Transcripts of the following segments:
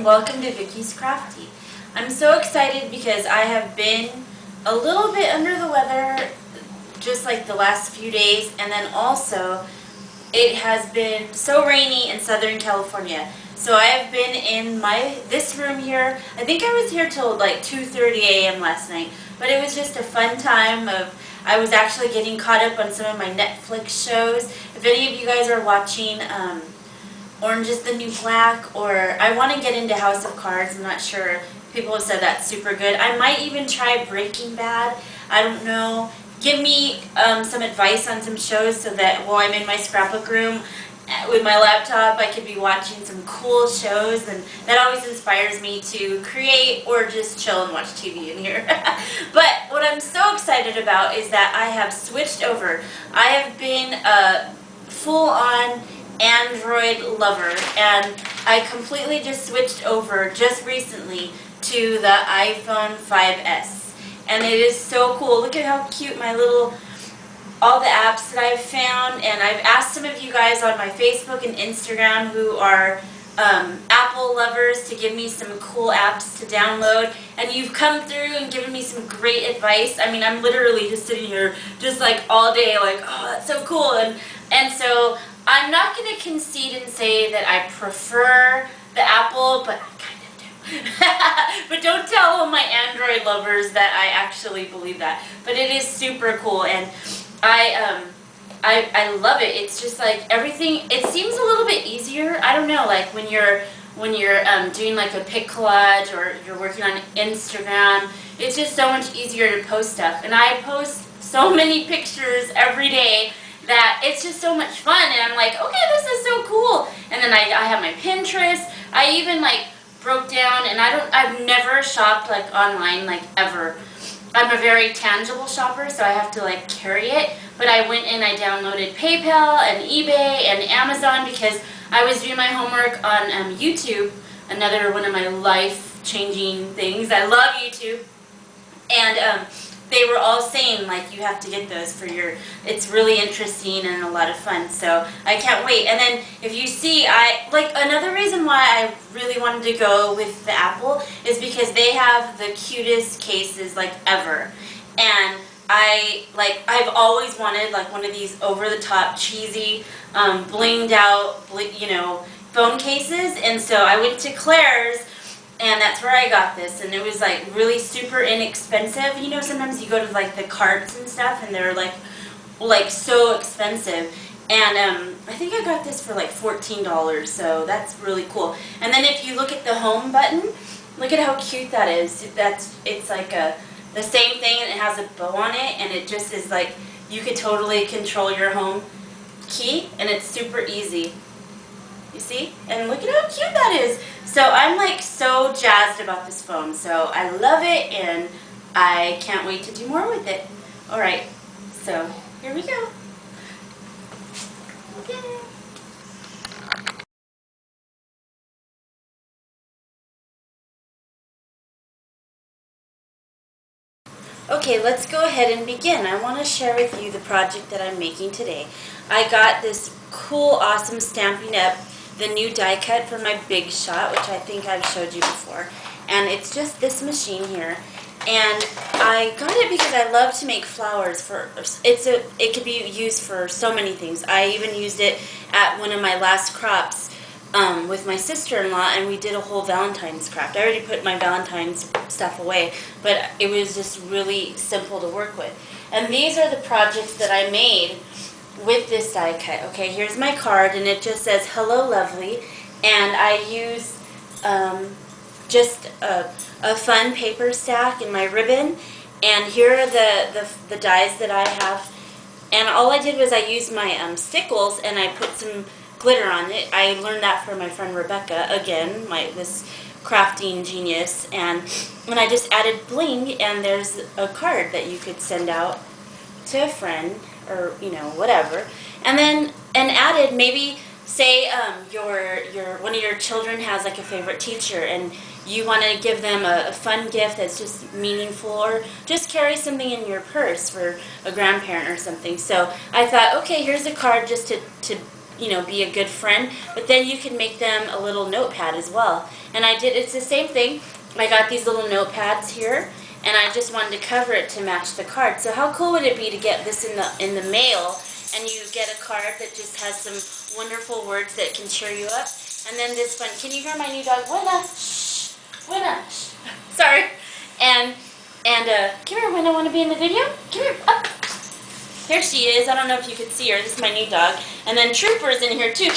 and welcome to Vicky's Crafty. I'm so excited because I have been a little bit under the weather just like the last few days, and then also it has been so rainy in Southern California. So I have been in this room here. I think I was here till like 2:30 a.m. last night, but it was just a fun time I was actually getting caught up on some of my Netflix shows. If any of you guys are watching Orange is the New Black, or I want to get into House of Cards. I'm not sure. People have said that's super good. I might even try Breaking Bad. I don't know. Give me some advice on some shows so that while I'm in my scrapbook room with my laptop, I could be watching some cool shows, and that always inspires me to create or just chill and watch TV in here. But what I'm so excited about is that I have switched over. I have been a full-on Android lover, and I completely just switched over just recently to the iPhone 5S, and it is so cool. Look at how cute all the apps that I've found, and I've asked some of you guys on my Facebook and Instagram who are Apple lovers to give me some cool apps to download, and you've come through and given me some great advice. I mean, I'm literally just sitting here just like all day like, oh, that's so cool, and so I'm not going to concede and say that I prefer the Apple, but I kind of do. But don't tell all my Android lovers that I actually believe that. But it is super cool, and I love it. It's just like everything. It seems a little bit easier. I don't know, like when you're doing like a pic collage or you're working on Instagram. It's just so much easier to post stuff, and I post so many pictures every day that it's just so much fun, and I'm like, okay, this is so cool. And then I have my Pinterest. I even like broke down, and I've never shopped like online, like ever. I'm a very tangible shopper, so I have to like carry it. But I went and I downloaded PayPal and eBay and Amazon because I was doing my homework on YouTube, another one of my life-changing things. I love YouTube, and they were all saying like you have to get those for it's really interesting and a lot of fun, so I can't wait. And then if you see, another reason why I really wanted to go with the Apple is because they have the cutest cases like ever, and I've always wanted like one of these over-the-top cheesy blinged out phone cases, and so I went to Claire's, and that's where I got this, and it was like really super inexpensive. You know, sometimes you go to like the carts and stuff, and they're like so expensive. And I think I got this for like $14, so that's really cool. And then if you look at the home button, look at how cute that is. It's like the same thing, and it has a bow on it, and it just is like you could totally control your home key, and it's super easy. You see? And look at how cute that is. So I'm like so jazzed about this phone. So I love it, and I can't wait to do more with it. Alright, so here we go. Okay. Okay, let's go ahead and begin. I want to share with you the project that I'm making today. I got this cool, awesome Stampin' Up! The new die cut for my Big Shot, which I think I've showed you before. And it's just this machine here. And I got it because I love to make flowers. It could be used for so many things. I even used it at one of my last crops with my sister-in-law, and we did a whole Valentine's craft. I already put my Valentine's stuff away, but it was just really simple to work with. And these are the projects that I made with this die cut. Okay, here's my card, and it just says hello lovely, and I use just a fun paper stack and my ribbon, and here are the dies that I have. And all I did was I used my stickles, and I put some glitter on it. I learned that from my friend Rebecca, again, this crafting genius, and I just added bling, and there's a card that you could send out to a friend, or whatever, and added, maybe say one of your children has like a favorite teacher, and you want to give them a fun gift that's just meaningful, or just carry something in your purse for a grandparent or something. So I thought, okay, here's a card just to you know, be a good friend. But then you can make them a little notepad as well. And it's the same thing. I got these little notepads here, and I just wanted to cover it to match the card. So how cool would it be to get this in the mail, and you get a card that just has some wonderful words that can cheer you up. And then this one, can you hear my new dog? Winna, shh, Winna, shh. Sorry. And come here, Winna, want to be in the video? Come here, up. Here she is. I don't know if you could see her. This is my new dog. And then Trooper's in here too.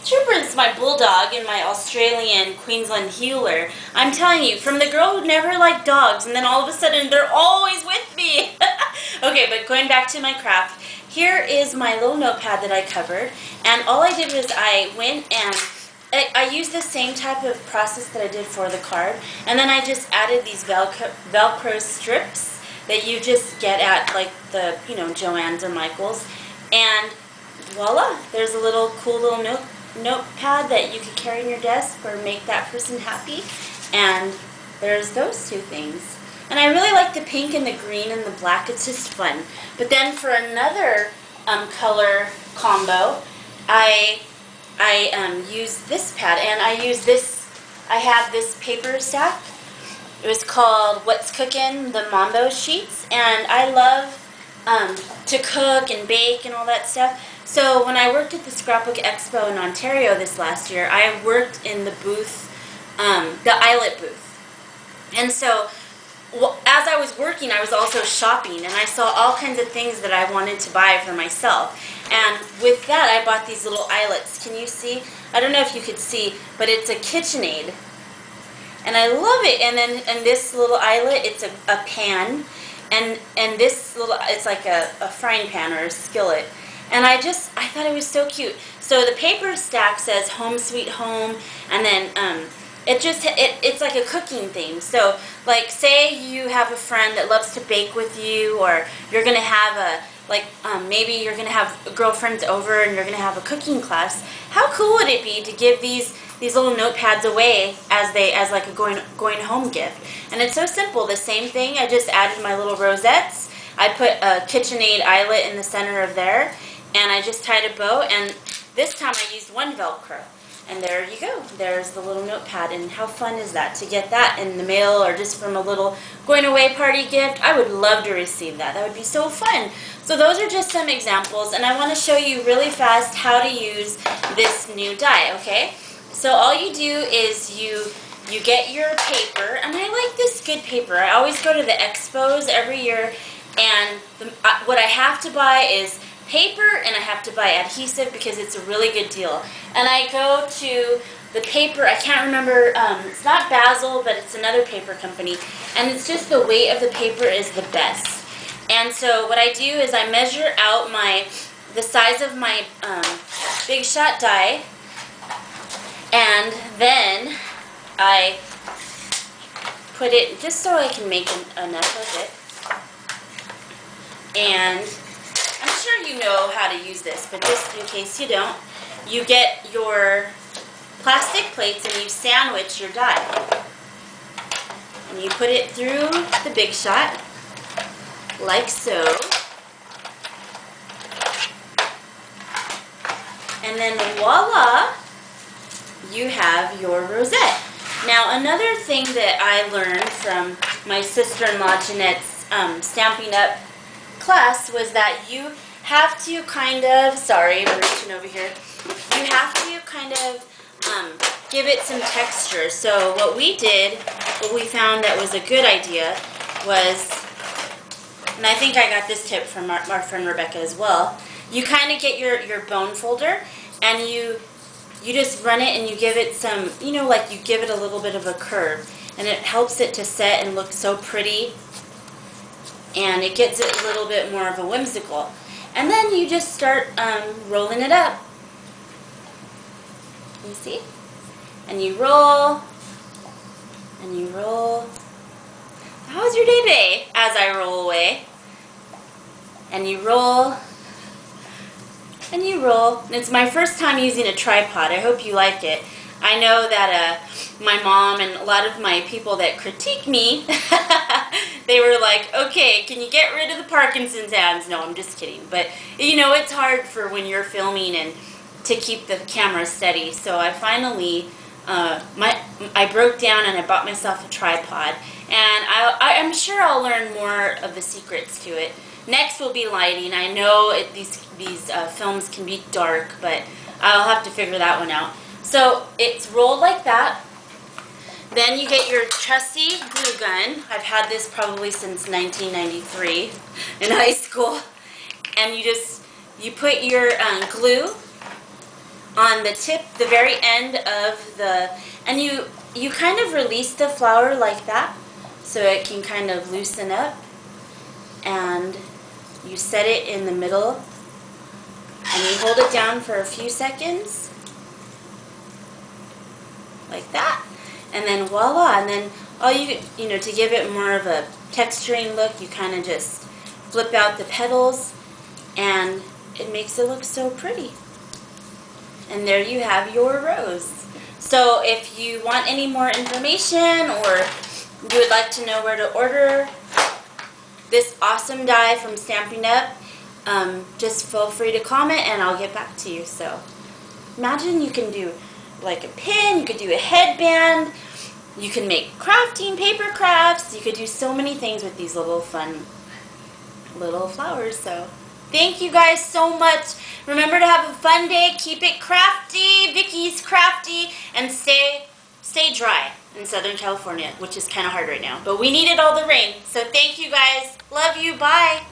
Trooper is my bulldog and my Australian Queensland heeler. I'm telling you, from the girl who never liked dogs, and then all of a sudden they're always with me. Okay, but going back to my craft, here is my little notepad that I covered, and all I did was I went and I used the same type of process that I did for the card, and then I just added these Velcro strips that you just get at like the, you know, Joann's or Michael's, and voila, there's a little cool little notepad that you could carry on your desk or make that person happy. And there's those two things. And I really like the pink and the green and the black. It's just fun. But then for another color combo, I use this pad, and I have this paper stack. It was called What's Cookin', the Mambo sheets, and I love to cook and bake and all that stuff. So when I worked at the Scrapbook Expo in Ontario this last year, I worked in the booth, the eyelet booth. And so as I was working, I was also shopping, and I saw all kinds of things that I wanted to buy for myself. And with that, I bought these little eyelets. Can you see? I don't know if you could see, but it's a KitchenAid. And I love it. And then this little eyelet, it's a pan. And this little, it's like a frying pan or a skillet. And I thought it was so cute. So the paper stack says Home Sweet Home, and then it's like a cooking theme. So like say you have a friend that loves to bake with you, or you're going to have maybe you're going to have girlfriends over and you're going to have a cooking class. How cool would it be to give these little notepads away as like a going home gift? And it's so simple. The same thing. I just added my little rosettes. I put a KitchenAid eyelet in the center of there, and I just tied a bow, and this time I used one Velcro. And there you go. There's the little notepad, and how fun is that to get that in the mail or just from a little going away party gift? I would love to receive that. That would be so fun. So those are just some examples, and I want to show you really fast how to use this new die, okay? So all you do is you get your paper, and I like this good paper. I always go to the expos every year, and what I have to buy is paper, and I have to buy adhesive because it's a really good deal. And I go to the paper, I can't remember, it's not Basil, but it's another paper company, and it's just the weight of the paper is the best. And so what I do is I measure out the size of my Big Shot die, and then I put it just so I can make enough of it. And I'm sure you know how to use this, but just in case you don't, you get your plastic plates and you sandwich your die. And you put it through the Big Shot, like so. And then voila, you have your rosette. Now another thing that I learned from my sister-in-law Jeanette's Stampin' Up! Class was that you have to kind of, sorry, I'm reaching over here, you have to kind of give it some texture. So what we found that was a good idea was, and I think I got this tip from our friend Rebecca as well, you kind of get your bone folder and you just run it and you give it some, you know, like you give it a little bit of a curve, and it helps it to set and look so pretty. And it gets it a little bit more of a whimsical. And then you just start rolling it up. You see? And you roll. And you roll. How was your day today? As I roll away. And you roll. And you roll. And it's my first time using a tripod. I hope you like it. I know that my mom and a lot of my people that critique me, they were like, okay, can you get rid of the Parkinson's hands? No, I'm just kidding. But, you know, it's hard for when you're filming and to keep the camera steady. So I finally, I broke down and I bought myself a tripod, and I'm sure I'll learn more of the secrets to it. Next will be lighting. I know these films can be dark, but I'll have to figure that one out. So it's rolled like that. Then you get your trusty glue gun. I've had this probably since 1993 in high school. And you put your glue on the tip, the very end of and you kind of release the flour like that so it can kind of loosen up, and you set it in the middle and you hold it down for a few seconds like that, and then voila. And then all you know, to give it more of a texturing look, you kind of just flip out the petals, and it makes it look so pretty. And there you have your rose. So if you want any more information, or you would like to know where to order this awesome die from Stampin' Up, just feel free to comment and I'll get back to you. So imagine you can do like a pin, you could do a headband, you can make crafting, paper crafts, you could do so many things with these little fun little flowers. So thank you guys so much. Remember to have a fun day, keep it crafty, Vicky's crafty, and stay dry in Southern California, which is kind of hard right now. But we needed all the rain. So thank you guys. Love you. Bye.